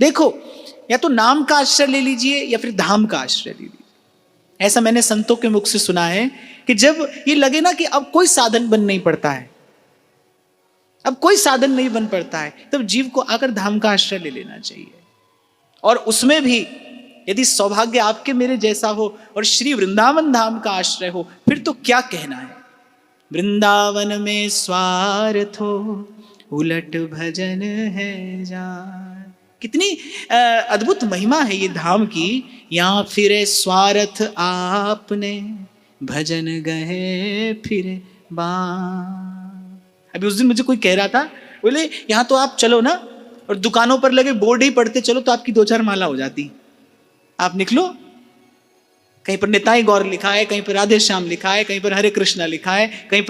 देखो, या तो नाम का आश्रय ले लीजिए या फिर धाम का आश्रय ले लीजिए। ऐसा मैंने संतों के मुख से सुना है कि जब ये लगे ना कि अब कोई साधन बन नहीं पड़ता है, अब कोई साधन नहीं बन पड़ता है, तब जीव को आकर धाम का आश्रय ले लेना चाहिए। और उसमें भी यदि सौभाग्य आपके मेरे जैसा हो और श्री वृंदावन धाम का आश्रय हो, फिर तो क्या कहना है। वृंदावन में स्वार्थ हो, उलट भजन है जान। कितनी अद्भुत महिमा है ये धाम की। यहाँ फिरे स्वार्थ आपने, भजन गए फिरे बान। अभी उस दिन मुझे कोई कह रहा था, बोले यहाँ तो आप चलो ना और दुकानों पर लगे बोर्ड ही पढ़ते चलो तो आपकी 2-4 माला हो जाती। आप निकलो, कहीं पर निताई गौर लिखा है, कहीं पर राधे श्याम लिखा है, कहीं पर हरे कृष्णा लिखा है, कहीं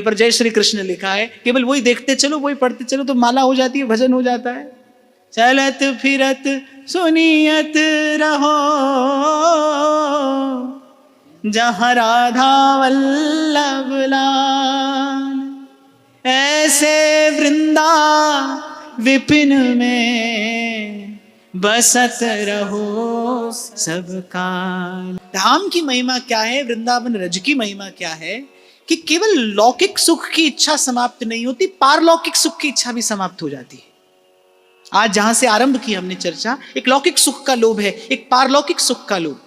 पर जय श्री कृष्ण लिखा है। केवल वही देखते चलो, वही पढ़ते चलो तो माला हो जाती है, भजन हो जाता है। चलत फिरत सुनियत रहो, जहाँ राधा वल्लभ लाल। ऐसे वृंदा विपिन में बसत रहो सब काल। धाम की महिमा क्या है, वृंदावन रज की महिमा क्या है कि केवल लौकिक सुख की इच्छा समाप्त नहीं होती, पारलौकिक सुख की इच्छा भी समाप्त हो जाती है। आज जहां से आरंभ की हमने चर्चा, एक लौकिक सुख का लोभ है, एक पारलौकिक सुख का लोभ।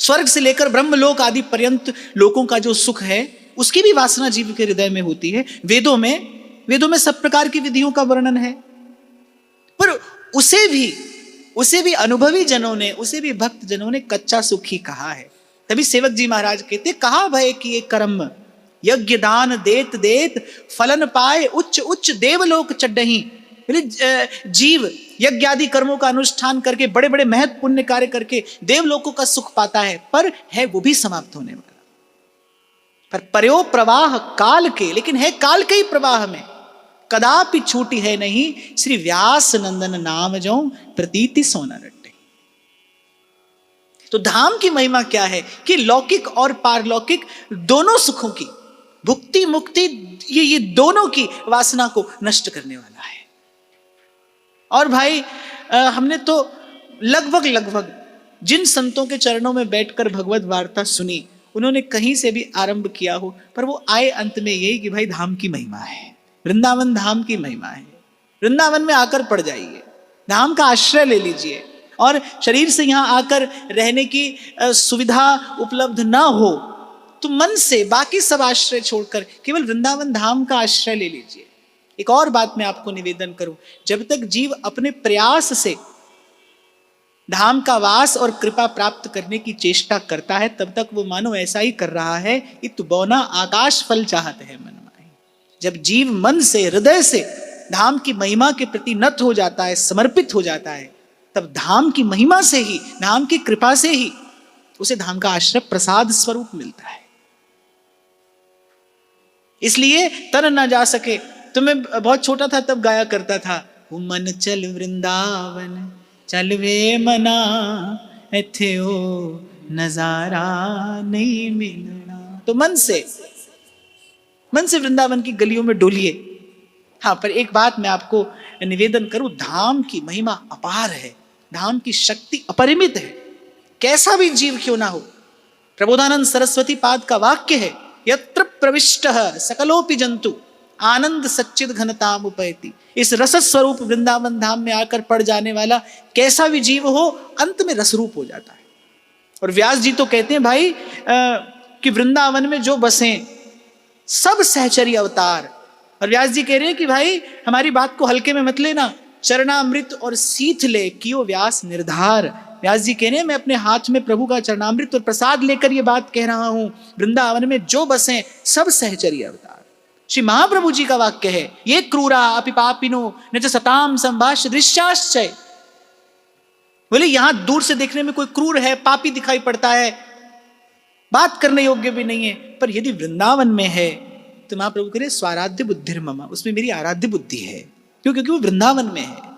स्वर्ग से लेकर ब्रह्मलोक आदि पर्यंत लोकों का जो सुख है, उसकी भी वासना जीव के हृदय में होती है। वेदों में सब प्रकार की विधियों का वर्णन है, पर उसे भी अनुभवी जनों ने, उसे भी भक्त जनों ने कच्चा सुख ही कहा है। तभी सेवक जी महाराज कहते, कहा भय कि ये कर्म यज्ञ दान देत देत फलन पाए, उच्च उच्च देवलोक चढ़ही। जीव यज्ञ आदि कर्मों का अनुष्ठान करके, बड़े बड़े महत् पुण्य कार्य करके देवलोकों का सुख पाता है, पर है वो भी समाप्त होने वाला। पर पर्यो प्रवाह काल के, लेकिन है काल के ही प्रवाह में, कदापि छूटी है नहीं श्री व्यास नंदन नाम जो प्रतीति सोना रट्टे। तो धाम की महिमा क्या है कि लौकिक और पारलौकिक दोनों सुखों की, भुक्ति मुक्ति, ये दोनों की वासना को नष्ट करने वाला है। और भाई हमने तो लगभग जिन संतों के चरणों में बैठकर भगवत वार्ता सुनी, उन्होंने कहीं से भी आरंभ किया हो, पर वो आए अंत में यही कि भाई धाम की महिमा है, वृंदावन धाम की महिमा है। वृंदावन में आकर पड़ जाइए, धाम का आश्रय ले लीजिए, और शरीर से यहाँ आकर रहने की सुविधा उपलब्ध ना हो तो मन से बाकी सब आश्रय छोड़कर केवल वृंदावन धाम का आश्रय ले लीजिए। एक और बात मैं आपको निवेदन करूं, जब तक जीव अपने प्रयास से धाम का वास और कृपा प्राप्त करने की चेष्टा करता है, तब तक वो मानो ऐसा ही कर रहा है, इत बौना आकाश फल चाहते हैं मन माई। जब जीव मन से, हृदय से धाम की महिमा के प्रति नत हो जाता है, समर्पित हो जाता है, तब धाम की महिमा से ही, धाम की कृपा से ही उसे धाम का आश्रय प्रसाद स्वरूप मिलता है। इसलिए तर न जा सके, तो मैं बहुत छोटा था तब गाया करता था, मन चल वृंदावन चल वे मना, एथे ओ नजारा नहीं मिलना। तो मन से वृंदावन की गलियों में डोलिए। हाँ, पर एक बात मैं आपको निवेदन करूं, धाम की महिमा अपार है, धाम की शक्ति अपरिमित है, कैसा भी जीव क्यों ना हो। प्रबोधानंद सरस्वती पाद का वाक्य है, यत्र प्रविष्टः सकलोपि जंतु आनंद सच्चिद घनताम उपैति। इस रस स्वरूप वृंदावन धाम में आकर पड़ जाने वाला कैसा भी जीव हो, अंत में रसरूप हो जाता है। और व्यास जी तो कहते हैं भाई कि वृंदावन में जो बसे सब सहचरी अवतार। और व्यास जी कह रहे हैं कि भाई हमारी बात को हल्के में मत लेना, चरणामृत और सीथ ले कियो व्यास निर्धार। व्यास जी कह रहे हैं मैं अपने हाथ में प्रभु का चरणामृत और प्रसाद लेकर ये बात कह रहा हूं, वृंदावन में जो बसे सब सहचरी अवतार। श्री महाप्रभु जी का वाक्य है, ये क्रूरा अपि पापिनो न च सताम संभाष दृश्याश्चय। बोले यहां दूर से देखने में कोई क्रूर है, पापी दिखाई पड़ता है, बात करने योग्य भी नहीं है, पर यदि वृंदावन में है तो महाप्रभु कह रहे स्वाराध्य बुद्धिर मम, उसमें मेरी आराध्य बुद्धि है, क्योंकि वो वृंदावन में है।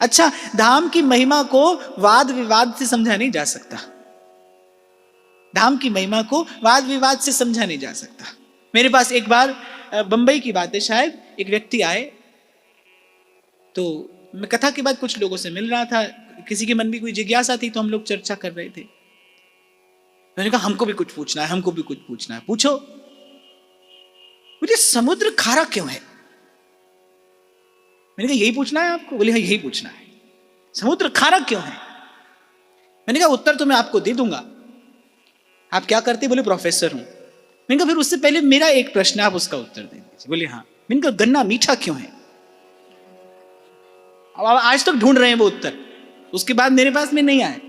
अच्छा, धाम की महिमा को वाद विवाद से समझा नहीं जा सकता, धाम की महिमा को वाद विवाद से समझा नहीं जा सकता। मेरे पास एक बार बंबई की बात है, शायद एक व्यक्ति आए तो मैं कथा के बाद कुछ लोगों से मिल रहा था, किसी के मन में कोई जिज्ञासा थी तो हम लोग चर्चा कर रहे थे। मैंने कहा हमको भी कुछ पूछना है, हमको भी कुछ पूछना है। पूछो। मुझे समुद्र खारा क्यों है? मैंने कहा यही पूछना है आपको? बोले हाँ यही पूछना है, समुद्र खारा क्यों है? मैंने कहा उत्तर तो मैं आपको दे दूंगा, आप क्या करते? बोले प्रोफेसर हूं। मैंने कहा फिर उससे पहले मेरा एक प्रश्न है, आप उसका उत्तर दे दीजिए। बोले हाँ। मैंने कहा गन्ना मीठा क्यों है? अब आज तक ढूंढ रहे हैं वो उत्तर, उसके बाद मेरे पास में नहीं आए।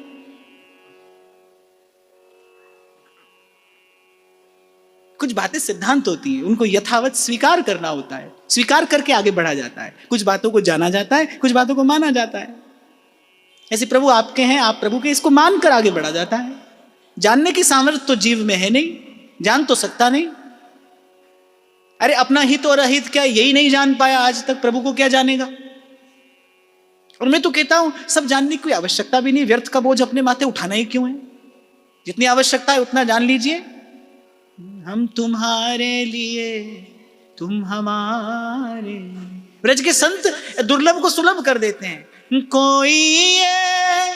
कुछ बातें सिद्धांत होती है, उनको यथावत स्वीकार करना होता है, स्वीकार करके आगे बढ़ा जाता है। कुछ बातों को जाना जाता है, कुछ बातों को माना जाता है। ऐसे प्रभु आपके हैं, आप प्रभु के, इसको मानकर आगे बढ़ा जाता है। जानने की सामर्थ्य तो जीव में है नहीं, जान तो सकता नहीं। अरे अपना हित और अहित क्या यही नहीं जान पाया आज तक, प्रभु को क्या जानेगा? और मैं तो कहता हूं सब जानने की कोई आवश्यकता भी नहीं, व्यर्थ का बोझ अपने माथे उठाना ही क्यों है? जितनी आवश्यकता है उतना जान लीजिए। हम तुम्हारे लिए, तुम हमारे। ब्रज के संत दुर्लभ को सुलभ कर देते हैं। कोई ये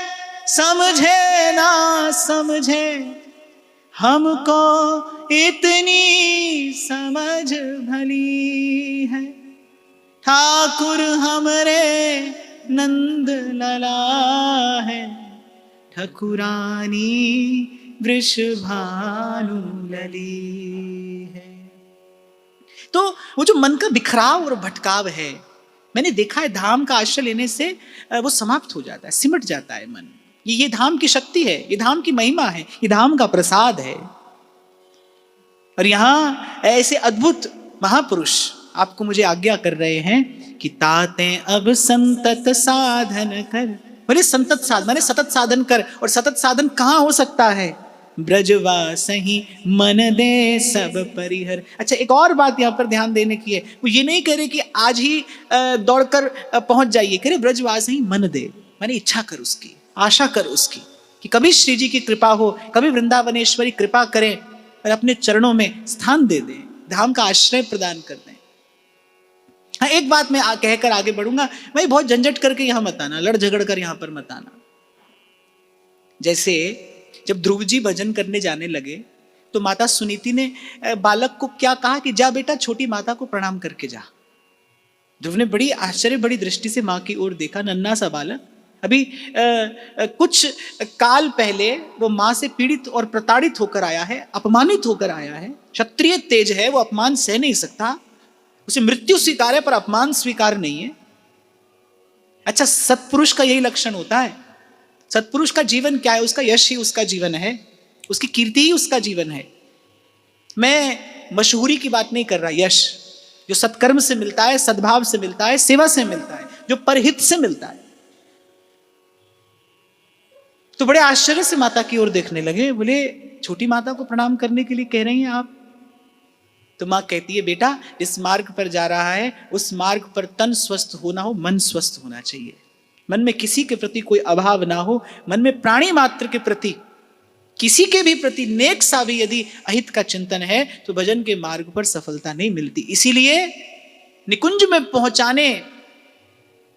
समझे ना समझे, हमको इतनी समझ भली है। ठाकुर हमरे नंद लला है, ठकुरानी वृषभानु लली है। तो वो जो मन का बिखराव और भटकाव है, मैंने देखा है धाम का आश्रय लेने से वो समाप्त हो जाता है, सिमट जाता है मन। ये धाम की शक्ति है, ये धाम की महिमा है, ये धाम का प्रसाद है। और यहां ऐसे अद्भुत महापुरुष आपको मुझे आज्ञा कर रहे हैं कि ताते अब संतत साधन कर। बोले संतत साधन माने सतत साधन कर, और सतत साधन कहां हो सकता है? ब्रजवासहि मन दे सब परिहर। अच्छा एक और बात यहां पर ध्यान देने की है, वो ये नहीं कह रहे कि आज ही दौड़कर पहुंच जाइए, कह रहे ब्रजवासहि मन दे, माने इच्छा कर उसकी, आशा कर उसकी, कि कभी श्री जी की कृपा हो, कभी वृंदावनेश्वरी कृपा करें और अपने चरणों में स्थान दे दें, धाम का आश्रय प्रदान कर दें। हाँ एक बात मैं कहकर आगे बढ़ूंगा, भाई बहुत झंझट करके यहां मत आना, लड़ झगड़ कर यहां पर मत आना। जैसे जब ध्रुव जी भजन करने जाने लगे तो माता सुनीति ने बालक को क्या कहा कि जा बेटा छोटी माता को प्रणाम करके जा। ध्रुव ने बड़ी आश्चर्य बड़ी दृष्टि से मां की ओर देखा, नन्हा सा बालक, अभी कुछ काल पहले वो मां से पीड़ित और प्रताड़ित होकर आया है, अपमानित होकर आया है। क्षत्रिय तेज है, वो अपमान सह नहीं सकता, उसे मृत्यु स्वीकार है पर अपमान स्वीकार नहीं है। अच्छा सत्पुरुष का यही लक्षण होता है। सत्पुरुष का जीवन क्या है? उसका यश ही उसका जीवन है, उसकी कीर्ति ही उसका जीवन है। मैं मशहूरी की बात नहीं कर रहा, यश जो सत्कर्म से मिलता है, सद्भाव से मिलता है, सेवा से मिलता है, जो परहित से मिलता है। तो बड़े आश्चर्य से माता की ओर देखने लगे, बोले छोटी माता को प्रणाम करने के लिए कह रही हैं आप? तो मां कहती है बेटा जिस मार्ग पर जा रहा है उस मार्ग पर तन स्वस्थ होना हो, मन स्वस्थ होना चाहिए। मन में किसी के प्रति कोई अभाव ना हो, मन में प्राणी मात्र के प्रति, किसी के भी प्रति नेक सा भी यदि अहित का चिंतन है तो भजन के मार्ग पर सफलता नहीं मिलती। इसीलिए निकुंज में पहुंचाने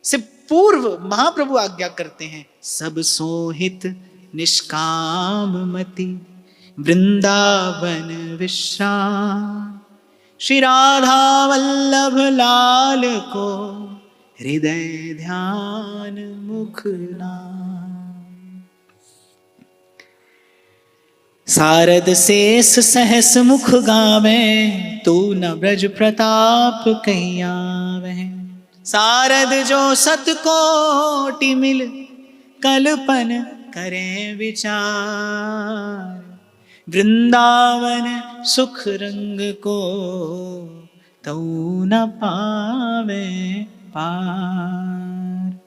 से पूर्व महाप्रभु आज्ञा करते हैं, सब सोहित निष्काम मति वृंदावन विश्राम, श्री राधा वल्लभ लाल को हृदय ध्यान मुख नाम। सारद शेष सहस मुख गावे, तू न ब्रज प्रताप कहिया वह। सारद जो सतकोटि मिल, कल्पन करें विचार, वृंदावन सुख रंग को तऊ न पावे पार।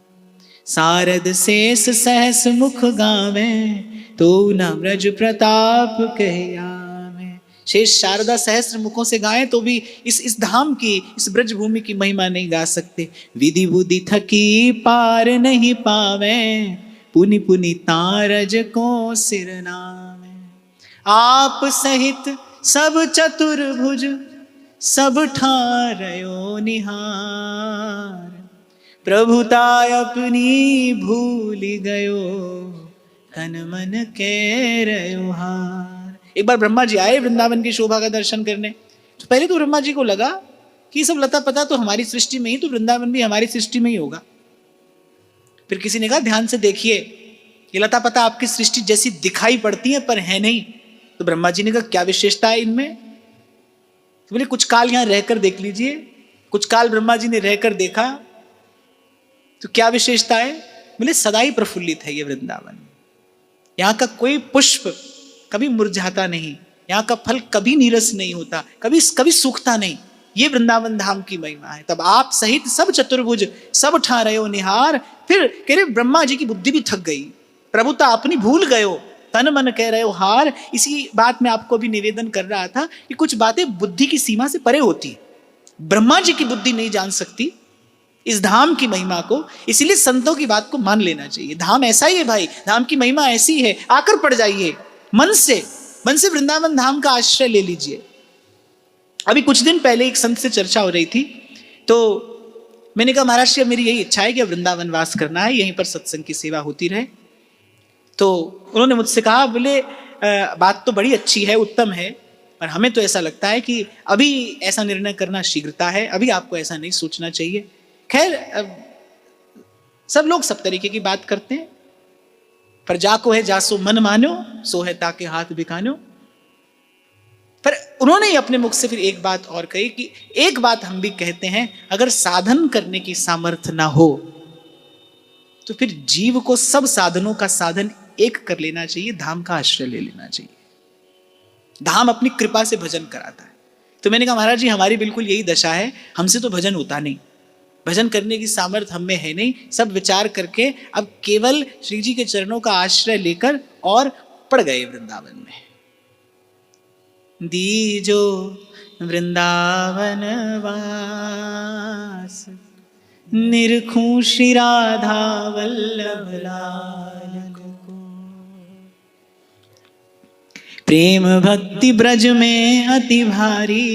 सारद शेष सहस मुख गावे, तो न ब्रज प्रताप कह आवे। शेष शारदा सहस्र मुखों से गाएं तो भी इस धाम की, इस ब्रज भूमि की महिमा नहीं गा सकते। विधि बुद्धि थकी पार नहीं पावे, पुनि पुनि तारज को सिर नावे। आप सहित सब चतुर्भुज, सब ठारयो निहार, प्रभुता अपनी भूल गयो, तन मन के रयो हार। एक बार ब्रह्मा जी आए वृंदावन की शोभा का दर्शन करने। तो पहले तो ब्रह्मा जी को लगा कि ये सब लता पता तो हमारी सृष्टि में ही, तो वृंदावन भी हमारी सृष्टि में ही होगा। फिर किसी ने कहा ध्यान से देखिए, ये लता पता आपकी सृष्टि जैसी दिखाई पड़ती है पर है नहीं। तो ब्रह्मा जी ने कहा क्या विशेषता है इनमें? तो बोले कुछ काल यहां रहकर देख लीजिए। कुछ काल ब्रह्मा जी ने रहकर देखा तो क्या विशेषता है? बोले सदा ही प्रफुल्लित है ये वृंदावन। यहाँ का कोई पुष्प कभी मुरझाता नहीं, यहाँ का फल कभी नीरस नहीं होता, कभी कभी सूखता नहीं। ये वृंदावन धाम की महिमा है। तब आप सहित सब चतुर्भुज सब ठा रहे हो निहार। फिर कह रहे ब्रह्मा जी की बुद्धि भी थक गई, प्रभुता अपनी भूल गयो, तन मन कह रहे हो हार। इसी बात में आपको भी निवेदन कर रहा था कि कुछ बातें बुद्धि की सीमा से परे होती है। ब्रह्मा जी की बुद्धि नहीं जान सकती इस धाम की महिमा को, इसीलिए संतों की बात को मान लेना चाहिए। धाम ऐसा ही है भाई, धाम की महिमा ऐसी है, आकर पड़ जाइए मन से वृंदावन धाम का आश्रय ले लीजिए। अभी कुछ दिन पहले एक संत से चर्चा हो रही थी, तो मैंने कहा महाराज जी मेरी यही इच्छा है कि वृंदावन वास करना है, यहीं पर सत्संग की सेवा होती रहे। तो उन्होंने मुझसे कहा बोले बात तो बड़ी अच्छी है, उत्तम है, पर हमें तो ऐसा लगता है कि अभी ऐसा निर्णय करना शीघ्रता है, अभी आपको ऐसा नहीं सोचना चाहिए। खैर सब लोग सब तरीके की बात करते हैं, पर जाको है जासो मन मानो, सो है ताके हाथ बिकानो। पर उन्होंने अपने मुख से फिर एक बात और कही कि एक बात हम भी कहते हैं, अगर साधन करने की सामर्थ्य ना हो तो फिर जीव को सब साधनों का साधन एक कर लेना चाहिए, धाम का आश्रय ले लेना चाहिए। धाम अपनी कृपा से भजन कराता है। तो मैंने कहा महाराज जी हमारी बिल्कुल यही दशा है, हमसे तो भजन होता नहीं, भजन करने की सामर्थ्य हम में है नहीं। सब विचार करके अब केवल श्री जी के चरणों का आश्रय लेकर और पड़ गए वृंदावन में। दीजो वृंदावन वास, निरखूं श्री राधा वल्लभ लाल को। प्रेम भक्ति ब्रज में अति भारी,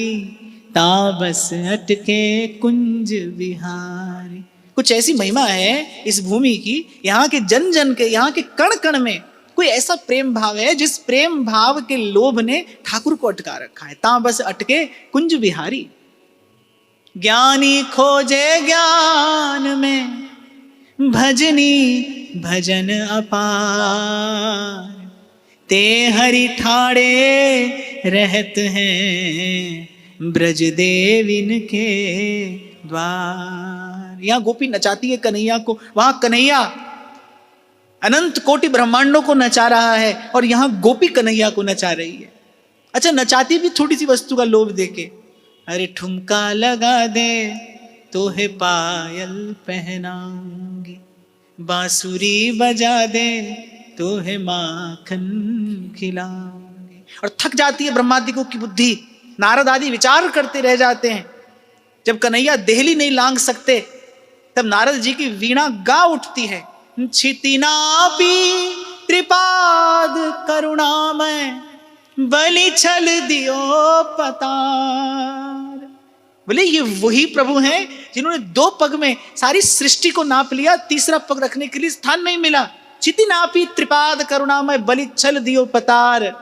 ताबस अटके कुंज विहारी। कुछ ऐसी महिमा है इस भूमि की, यहाँ के जन जन के, यहाँ के कण कण में कोई ऐसा प्रेम भाव है जिस प्रेम भाव के लोभ ने ठाकुर को अटका रखा है। ताबस अटके कुंज विहारी। ज्ञानी खोजे ज्ञान में, भजनी भजन अपार। ते हरि ठाड़े रहत हैं, ब्रज देविन के द्वार। यहाँ गोपी नचाती है कन्हैया को, वहां कन्हैया अनंत कोटि ब्रह्मांडों को नचा रहा है और यहाँ गोपी कन्हैया को नचा रही है। अच्छा नचाती भी थोड़ी सी वस्तु का लोभ देके, अरे ठुमका लगा दे तो है पायल पहनाऊंगी, बांसुरी बजा दे तो है माखन खिलाऊंगी। और थक जाती है ब्रह्मादिकों की बुद्धि, नारद आदि विचार करते रह जाते हैं। जब कन्हैया देहली नहीं लांग सकते तब नारद जी की वीणा गा उठती है। छितिनापी त्रिपाद करुणामय, बलि छल दियो पतार। बोले ये वही प्रभु हैं जिन्होंने 2 पग में सारी सृष्टि को नाप लिया, तीसरा पग रखने के लिए स्थान नहीं मिला। छितिनापी त्रिपाद करुणामय, बलि छल दियो पतार।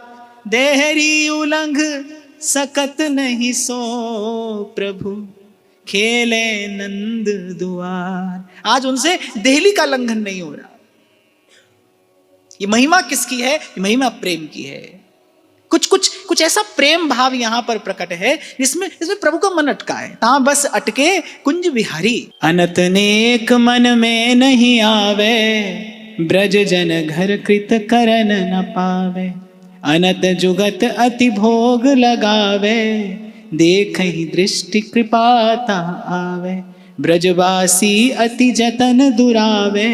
देहरी उलंघ सकत नहीं सो प्रभु, खेले नंद दुआर। आज उनसे देहली का लंघन नहीं हो रहा। ये महिमा किसकी है? ये महिमा प्रेम की है। कुछ ऐसा प्रेम भाव यहां पर प्रकट है जिसमें प्रभु का मन अटका है। ता बस अटके कुंज विहारी। अनत नेक मन में नहीं आवे, ब्रज जन घर कृत करन न पावे। अनत जुगत अति भोग लगावे, देख ही दृष्टि कृपाता आवे। ब्रजवासी अति जतन दुरावे,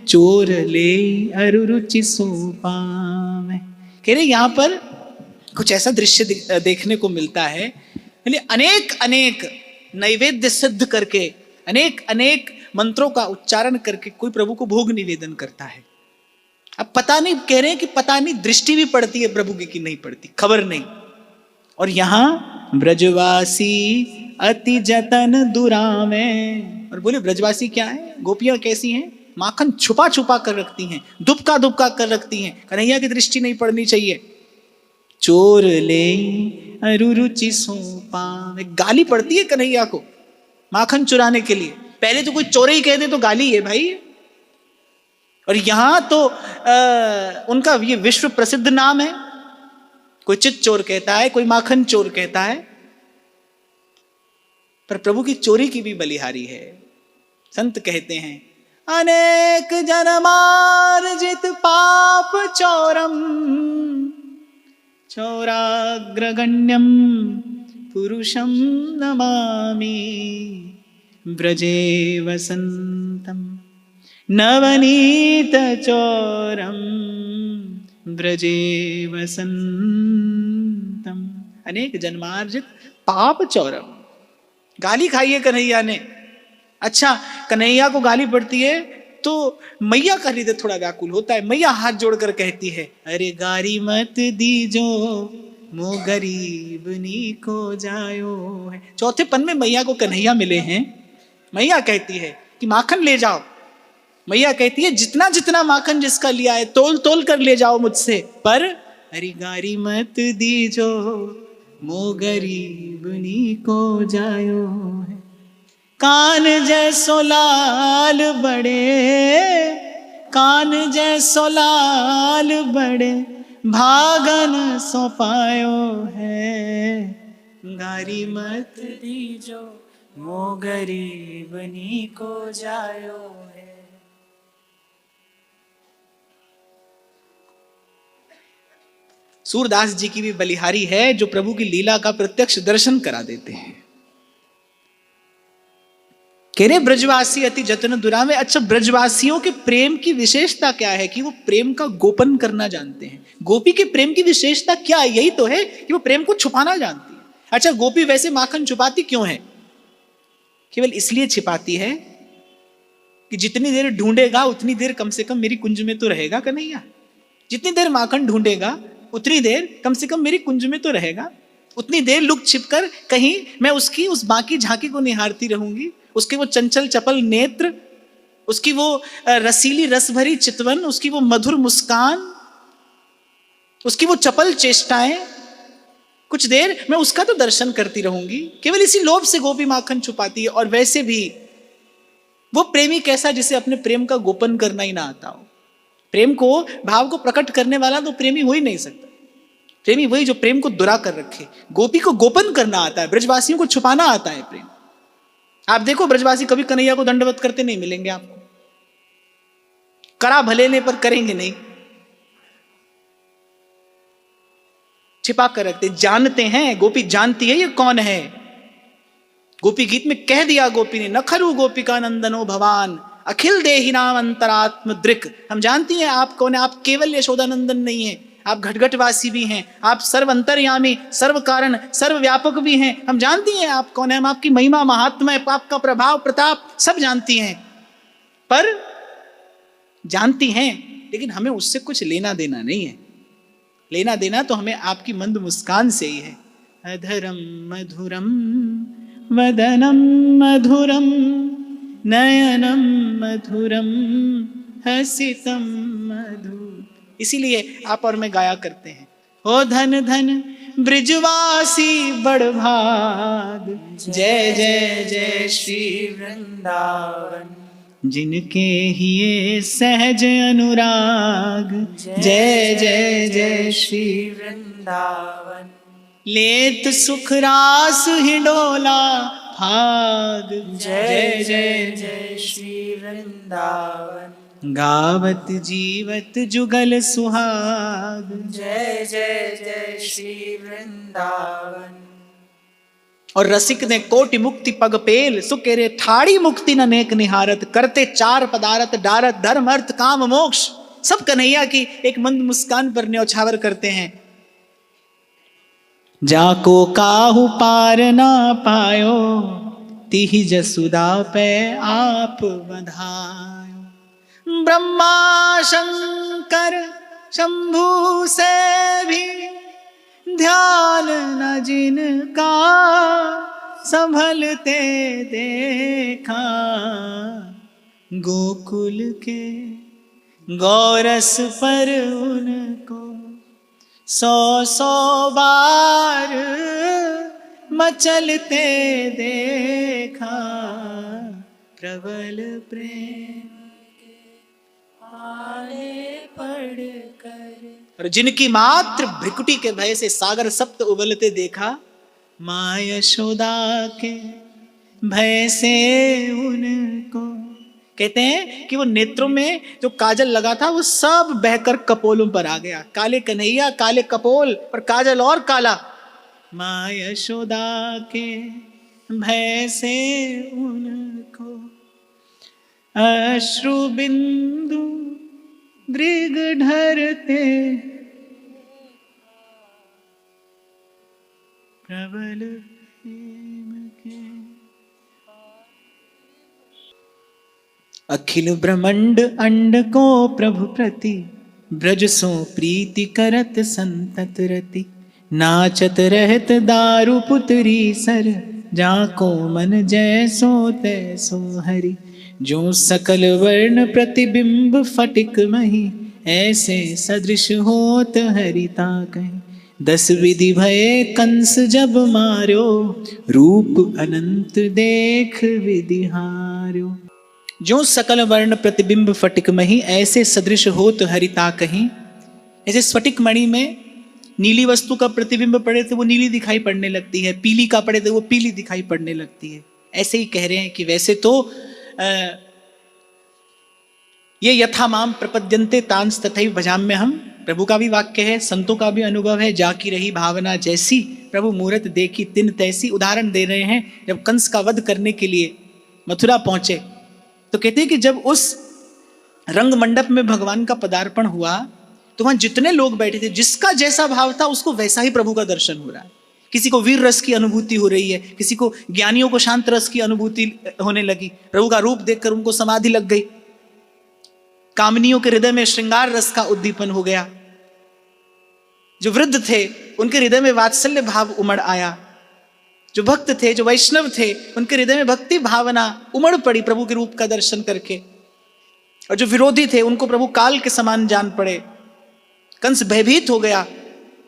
चोर ले अरुरुचि सोपावे। कह रहे यहाँ पर कुछ ऐसा दृश्य देखने को मिलता है, अनेक अनेक नैवेद्य सिद्ध करके, अनेक अनेक मंत्रों का उच्चारण करके कोई प्रभु को भोग निवेदन करता है। अब पता नहीं, कह रहे हैं कि पता नहीं दृष्टि भी पड़ती है प्रभु की कि नहीं पड़ती, खबर नहीं। और यहां ब्रजवासी अति जतन दुरावे, और बोले ब्रजवासी क्या है, गोपियां कैसी हैं, माखन छुपा छुपा कर रखती हैं, दुबका दुबका कर रखती हैं, कन्हैया की दृष्टि नहीं पड़नी चाहिए। चोर ले अरुरुचि सौंपा, गाली पड़ती है कन्हैया को माखन चुराने के लिए। पहले तो कोई चोरे ही कह दे तो गाली है भाई, और यहां तो उनका ये विश्व प्रसिद्ध नाम है। कोई चित चोर कहता है, कोई माखन चोर कहता है, पर प्रभु की चोरी की भी बलिहारी है। संत कहते हैं अनेक जन्मार्जित पाप चोरम चौराग्रगण्यम पुरुषम नमामि ब्रजे वसंतम नवनीत चोरम ब्रजे वसंतम। अनेक जन्मार्जित पाप चौरम, गाली खाई है कन्हैया ने। अच्छा, कन्हैया को गाली पड़ती है तो मैया का हृदय थोड़ा व्याकुल होता है। मैया हाथ जोड़कर कहती है अरे गारी मत दीजो मो गरीबनी को जायो है। चौथे पन में मैया को कन्हैया मिले हैं। मैया कहती है कि माखन ले जाओ। मैया कहती है जितना जितना माखन जिसका लिया है तोल तोल कर ले जाओ मुझसे, पर अरे गारी मत दीजो मो गरीबनी को जायो है। कान जैसो लाल बड़े, कान जैसो लाल बड़े भागन सो पायो है। गारी मत दीजो मो गरीबनी को जायो है। सूरदास जी की भी बलिहारी है जो प्रभु की लीला का प्रत्यक्ष दर्शन करा देते हैं। कह रहे ब्रजवासी अति जतन दुरावे। अच्छा, ब्रजवासियों के प्रेम की विशेषता क्या है कि वो प्रेम का गोपन करना जानते हैं। गोपी के प्रेम की विशेषता क्या है? यही तो है कि वो प्रेम को छुपाना जानती है। अच्छा, गोपी वैसे माखन छुपाती क्यों है? केवल इसलिए छिपाती है कि जितनी देर ढूंढेगा उतनी देर कम से कम मेरी कुंज में तो रहेगा कन्हैया। जितनी देर माखन ढूंढेगा उतनी देर कम से कम मेरी कुंज में तो रहेगा। उतनी देर लुक छिपकर कहीं मैं उसकी उस बाकी झांकी को निहारती रहूंगी। उसके वो चंचल चपल नेत्र, उसकी वो रसीली रस भरी चितवन, उसकी वो मधुर मुस्कान, उसकी वो चपल चेष्टाएं, कुछ देर मैं उसका तो दर्शन करती रहूंगी। केवल इसी लोभ से गोपी माखन छुपाती है। और वैसे भी वो प्रेमी कैसा जिसे अपने प्रेम का गोपन करना ही ना आता हो। प्रेम को, भाव को प्रकट करने वाला तो प्रेमी हो ही नहीं सकता। प्रेमी वही जो प्रेम को दुरा कर रखे। गोपी को गोपन करना आता है, ब्रजवासियों को छुपाना आता है प्रेम। आप देखो ब्रजवासी कभी कन्हैया को दंडवत करते नहीं मिलेंगे आपको। करा भलेने पर करेंगे नहीं, छिपा कर रखते। जानते हैं, गोपी जानती है ये कौन है। गोपी गीत में कह दिया गोपी ने, नखरु गोपिका नंदनो भवान अखिल देहि नाम अंतरात्म दृक। हम जानती हैं आप कौन है। आप केवल यशोदानंदन नहीं है, आप घटघटवासी भी हैं, आप सर्व अंतर्यामी, सर्व कारण, सर्व व्यापक भी हैं। हम जानती हैं आप कौन है। हम आपकी महिमा, महात्मा, आपका प्रभाव, प्रताप सब जानती हैं। पर जानती हैं लेकिन हमें उससे कुछ लेना देना नहीं है। लेना देना तो हमें आपकी मंद मुस्कान से ही है। अधरम मधुरम वदनम मधुरम नयनम मधुरम हसितम मधुर। इसीलिए आप और मैं गाया करते हैं, ओ धन धन ब्रिजवासी बड़ भाग, जय जय जय श्री वृंदावन, जिनके हिये सहज अनुराग, जय जय जय श्री वृंदावन। लेत सुख रास हिडोला भाग, जय जय जय श्री वृंदावन। गावत जीवत जुगल सुहाग, जय जय जय श्री वृंदावन। और रसिक ने कोटि मुक्ति पग पेल, सुकेरे ठाड़ी मुक्ति ननेक निहारत, करते चार पदारथ डारत, धर्म अर्थ काम मोक्ष। सब कन्हैया की एक मंद मुस्कान पर न्यौछावर करते हैं। जाको काहू पार ना पायो, तिहि जसुदा पे आप बधायो। ब्रह्मा शंकर शंभु से भी ध्यान न जिनका, संभलते देखा, गोकुल के गौरस पर उनको 100 बार मचलते देखा, प्रबल प्रेम आले पढ़कर। और जिनकी मात्र भ्रिकुटी के भय से सागर सप्त उबलते देखा, माँ यशोदा के भय से उनको। कहते हैं कि वो नेत्रों में जो काजल लगा था वो सब बहकर कपोलों पर आ गया। काले कन्हैया काले कपोल पर काजल और काला। माँ यशोदा के भय से उनको अश्रु बिंदु दृग ढरते, प्रबल प्रेम के। अखिल ब्रह्मांड अंड को प्रभु प्रति, ब्रज सो प्रीति करत संतत रति। नाचत रहत दारु पुतरी सर, जाको मन जैसो तैसो हरि। जो सकल वर्ण प्रतिबिंब फटिक मही, ऐसे सदृश होत हरिता कहीं। 10 विधि भये कंस जब मार्यो, रूप अनंत देख विधि हार्यो। जो सकल वर्ण प्रतिबिंब फटिक मही, ऐसे सदृश होत हरिता कहीं। ऐसे स्फटिक मणि में नीली वस्तु का प्रतिबिंब पड़े तो वो नीली दिखाई पड़ने लगती है, पीली का पड़े तो वो पीली दिखाई पड़ने लगती है। ऐसे ही कह रहे हैं कि वैसे तो ये यथा माम प्रपद्यन्ते तांस तथैव भजाम्य हम, प्रभु का भी वाक्य है, संतों का भी अनुभव है। जाकी रही भावना जैसी, प्रभु मूरत देखी तिन तैसी। उदाहरण दे रहे हैं, जब कंस का वध करने के लिए मथुरा पहुंचे तो कहते हैं कि जब उस रंग मंडप में भगवान का पदार्पण हुआ तो वहां जितने लोग बैठे थे, जिसका जैसा भाव था उसको वैसा ही प्रभु का दर्शन हो रहा है। किसी को वीर रस की अनुभूति हो रही है, किसी को ज्ञानियों को शांत रस की अनुभूति होने लगी। प्रभु का रूप देखकर उनको समाधि लग गई। कामनियों के हृदय में श्रृंगार रस का उद्दीपन हो गया। जो वृद्ध थे उनके हृदय में वात्सल्य भाव उमड़ आया। जो भक्त थे, जो वैष्णव थे, उनके हृदय में भक्ति भावना उमड़ पड़ी प्रभु के रूप का दर्शन करके। और जो विरोधी थे उनको प्रभु काल के समान जान पड़े। कंस भयभीत हो गया।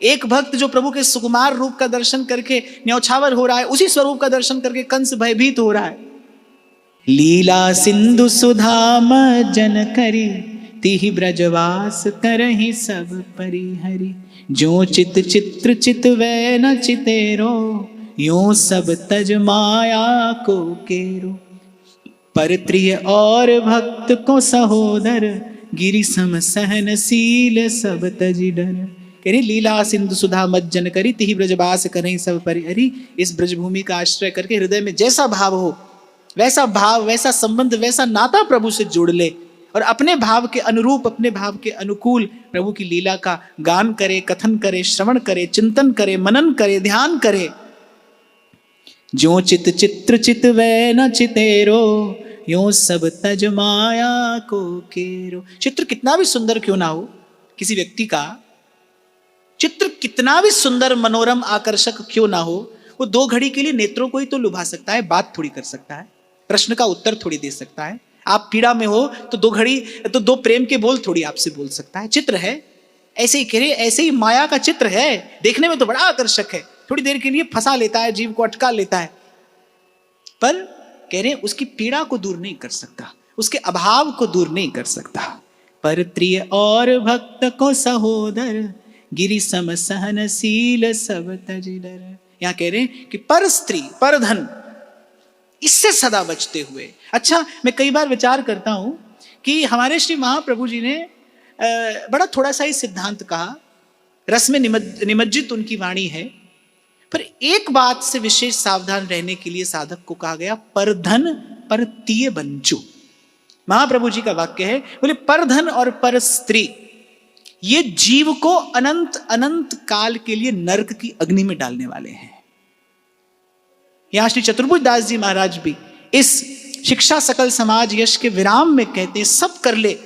एक भक्त जो प्रभु के सुकुमार रूप का दर्शन करके न्यौछावर हो रहा है, उसी स्वरूप का दर्शन करके कंस भयभीत हो रहा है। लीला सिंधु सुधा मज्जन करी, तिहि ब्रजवास करहि सब परिहरि। जो चित चित्र चित वै न चितेरो, यो सब तज माया को केरो। परत्रिय और भक्त को सहोदर, गिरि सम सहनशील सब तजि डर। कह रही लीला सिंधु सुधा मज्जन करी, तिहि ब्रजवास करहि सब परिहरि। इस ब्रजभूमि का आश्रय करके हृदय में जैसा भाव हो, वैसा भाव, वैसा संबंध, वैसा नाता प्रभु से जोड़ ले और अपने भाव के अनुरूप, अपने भाव के अनुकूल प्रभु की लीला का गान करे, कथन करे, श्रवण करे, चिंतन करे, मनन करे, ध्यान करे। जो चित चित्र चित वै न चितेरो, यो सब तज माया को केरो। चित्र कितना भी सुंदर क्यों ना हो, किसी व्यक्ति का चित्र कितना भी सुंदर, मनोरम, आकर्षक क्यों ना हो, वो 2 घड़ी के लिए नेत्रों को ही तो लुभा सकता है, बात थोड़ी कर सकता है, प्रश्न का उत्तर थोड़ी दे सकता है। आप पीड़ा में हो तो 2 घड़ी तो 2 प्रेम के बोल थोड़ी आपसे बोल सकता है। चित्र है, ऐसे ही कह रहे, ऐसे ही माया का चित्र है, देखने में तो बड़ा आकर्षक है, थोड़ी देर के लिए फंसा लेता है, जीव को अटका लेता है, पर कह रहे उसकी पीड़ा को दूर नहीं कर सकता, उसके अभाव को दूर नहीं कर सकता। परत्रिय और भक्त को सहोदर, गिरि सम सहनशील सब तजि डर। यहां कह रहे हैं कि पर स्त्री, पर धन, इससे सदा बचते हुए। अच्छा, मैं कई बार विचार करता हूं कि हमारे श्री महाप्रभु जी ने बड़ा थोड़ा सा ही सिद्धांत कहा, रस में निमज्जित उनकी वाणी है, पर एक बात से विशेष सावधान रहने के लिए साधक को कहा गया, पर धन पर तीय बंचु। महाप्रभु जी का वाक्य है, बोले पर धन और पर स्त्री ये जीव को अनंत अनंत काल के लिए नरक की अग्नि में डालने वाले हैं। यहां श्री चतुर्भुज दास जी महाराज भी इस शिक्षा सकल समाज यश के विराम में कहते हैं, सब कर ले,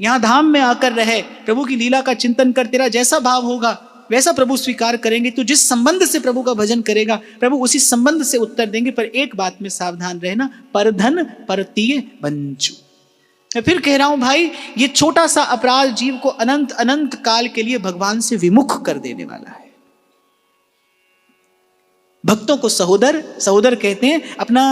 यहां धाम में आकर रहे, प्रभु की लीला का चिंतन कर, तेरा जैसा भाव होगा वैसा प्रभु स्वीकार करेंगे। तो जिस संबंध से प्रभु का भजन करेगा प्रभु उसी संबंध से उत्तर देंगे। पर एक बात में सावधान रहना, परधन परतीय बंचु। मैं फिर कह रहा हूं भाई, ये छोटा सा अपराध जीव को अनंत अनंत काल के लिए भगवान से विमुख कर देने वाला है। भक्तों को सहोदर, सहोदर कहते हैं अपना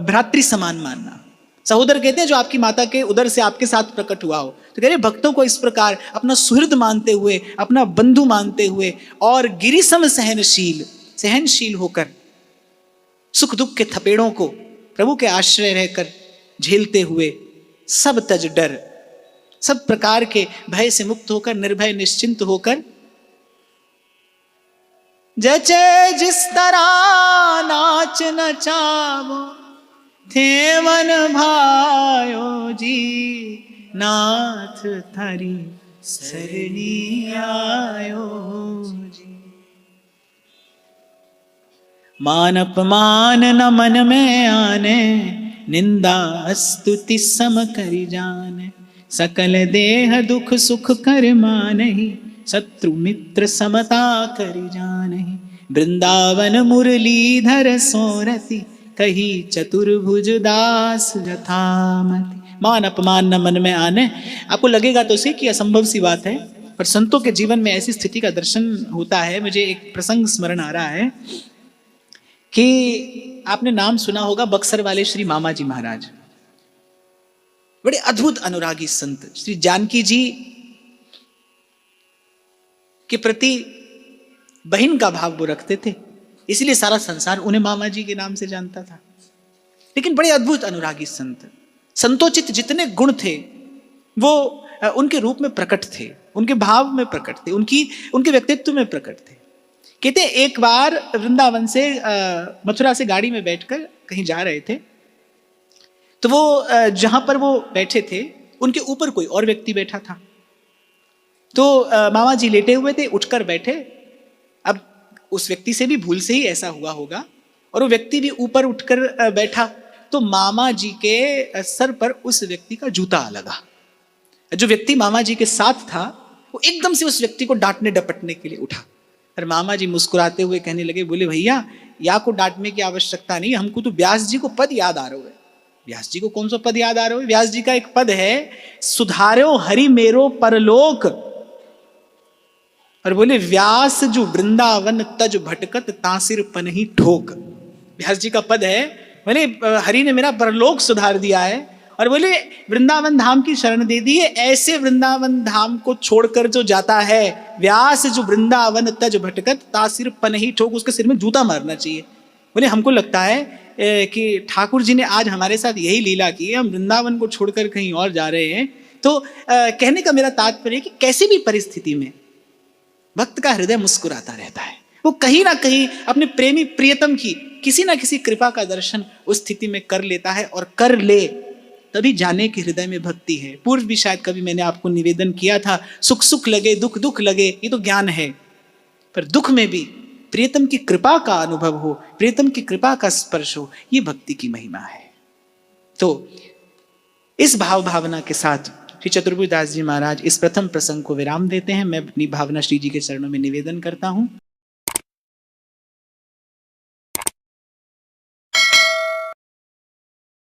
भ्रातृ समान मानना। सहोदर कहते हैं जो आपकी माता के उदर से आपके साथ प्रकट हुआ हो। तो कह रहे भक्तों को इस प्रकार अपना सुहृद मानते हुए, अपना बंधु मानते हुए और गिरिसम सहनशील, सहनशील होकर सुख दुख के थपेड़ों को प्रभु के आश्रय रहकर झेलते हुए, सब तज डर, सब प्रकार के भय से मुक्त होकर, निर्भय निश्चिंत होकर, जचे जिस तरह नाच नचावो थे मन भायो जी, नाथ थारी सरनी आयो जी। मान अपमान न मन में आने, निंदा स्तुति सम करि जाने, सकल देह दुख सुख कर मानहि, शत्रु मित्र समता करि जानहि। वृंदावन मुरलीधर सोरति, कही चतुर्भुज दास यथामति। मान अपमान न मन में आने। आपको लगेगा तो सही कि असंभव सी बात है, पर संतों के जीवन में ऐसी स्थिति का दर्शन होता है। मुझे एक प्रसंग स्मरण आ रहा है कि आपने नाम सुना होगा बक्सर वाले श्री मामा जी महाराज, बड़े अद्भुत अनुरागी संत। श्री जानकी जी के प्रति बहन का भाव वो रखते थे, इसलिए सारा संसार उन्हें मामा जी के नाम से जानता था। लेकिन बड़े अद्भुत अनुरागी संत, संतोचित जितने गुण थे वो उनके रूप में प्रकट थे, उनके भाव में प्रकट थे, उनके व्यक्तित्व में प्रकट थे। कहते एक बार वृंदावन से मथुरा से गाड़ी में बैठकर कहीं जा रहे थे, तो वो जहां पर वो बैठे थे उनके ऊपर कोई और व्यक्ति बैठा था। तो मामा जी लेटे हुए थे, उठकर बैठे। अब उस व्यक्ति से भी भूल से ही ऐसा हुआ होगा और वो व्यक्ति भी ऊपर उठकर बैठा, तो मामा जी के सर पर उस व्यक्ति का जूता लगा। जो व्यक्ति मामा जी के साथ था वो एकदम से उस व्यक्ति को डांटने डपटने के लिए उठा। और मामा जी मुस्कुराते हुए कहने लगे, बोले भैया या को डांटने की आवश्यकता नहीं, हमको तो व्यास जी को पद याद आ रहा है। व्यास जी को कौन सा पद याद आ रहा है? व्यास जी का एक पद है, सुधार्यो हरि मेरो परलोक। और बोले व्यास जो वृंदावन तज भटकत तासिर पनही ठोक। व्यास जी का पद है, बोले हरि ने मेरा परलोक सुधार दिया है। और बोले वृंदावन धाम की शरण दे दी है। ऐसे वृंदावन धाम को छोड़कर जो जाता है, व्यास जो वृंदावन तज भटकत तासिर पनही ठोक, उसके सिर में जूता मारना चाहिए। बोले हमको लगता है कि ठाकुर जी ने आज हमारे साथ यही लीला की है, हम वृंदावन को छोड़कर कहीं और जा रहे हैं। तो कहने का मेरा तात्पर्य है कि कैसी भी परिस्थिति में भक्त का हृदय मुस्कुराता रहता है। वो कहीं ना कहीं अपने प्रेमी प्रियतम की किसी ना किसी कृपा का दर्शन उस स्थिति में कर लेता है, और कर ले तभी जाने कि हृदय में भक्ति है। पूर्व भी शायद कभी मैंने आपको निवेदन किया था, सुख सुख लगे दुख दुख लगे, ये तो ज्ञान है, पर दुख में भी प्रियतम की कृपा का अनुभव हो, प्रियतम की कृपा का स्पर्श हो, ये भक्ति की महिमा है। तो इस भाव भावना के साथ श्री चतुर्भुज दास जी महाराज इस प्रथम प्रसंग को विराम देते हैं। मैं अपनी भावना श्री जी के चरणों में निवेदन करता हूं।